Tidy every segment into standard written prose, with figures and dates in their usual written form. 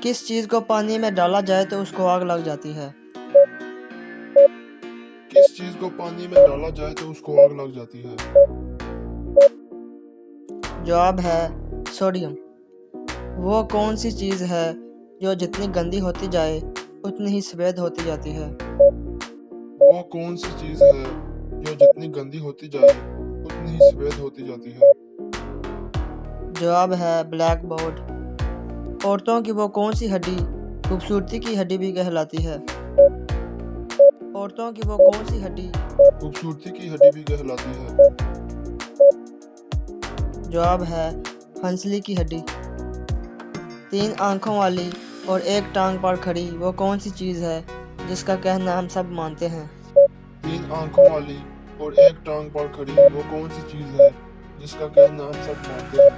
किस चीज को पानी में डाला जाए तो उसको आग लग जाती है? किस चीज को पानी में डाला जाए तो उसको आग लग जाती है? जवाब है सोडियम। वो कौन सी चीज है जो जितनी गंदी होती जाए उतनी ही सफेद होती जाती है? वो कौन सी चीज है जो जितनी गंदी होती जाए उतनी ही सफेद होती जाती है? जवाब है ब्लैक बोर्ड। औरतों की वो कौन सी हड्डी खूबसूरती की हड्डी भी कहलाती है? औरतों की वो कौन सी हड्डी? खूबसूरती की हड्डी भी कहलाती है। जवाब है हंसली की हड्डी। 3 आंखों वाली और एक टांग पर खड़ी वो कौन सी चीज़ है जिसका कहना हम सब मानते हैं? 3 आंखों वाली और एक टांग पर खड़ी वो कौन सी चीज है जिसका कहना हम सब मानते हैं?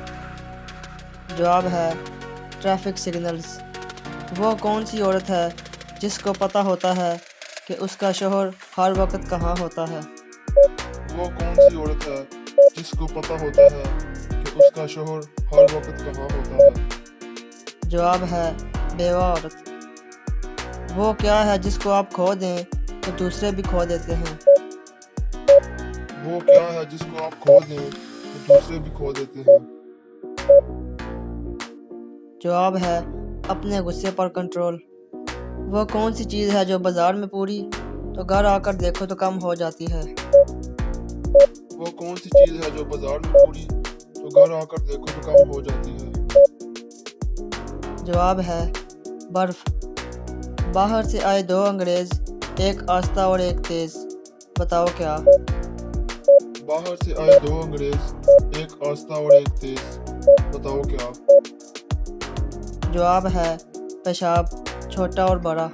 जवाब है ट्रैफिक सिग्नल्स। वो कौन सी औरत है जिसको पता होता है कि उसका शौहर हर वक्त कहाँ होता है? वो कौन सी औरत है जिसको पता होता है कि उसका शौहर हर वक्त कहाँ होता है? जवाब है बेवा औरत। वो क्या है जिसको आप खो दें तो दूसरे भी खो देते हैं? वो क्या है जिसको आप खो दें तो दूसरे भी खो देते हैं? जवाब है अपने गुस्से पर कंट्रोल। वो कौन सी चीज़ है जो बाजार में पूरी तो घर आकर देखो तो कम हो जाती है? वो कौन सी चीज है जो बाजार में पूरी तो घर आकर देखो तो कम हो जाती है? जवाब है बर्फ। बाहर से आए 2 अंग्रेज, एक आस्ता और एक तेज। बताओ क्या? बाहर से आए 2 अंग्रेज, एक आस्ता और एक तेज। बताओ क्या? जवाब है पेशाब, छोटा और बड़ा।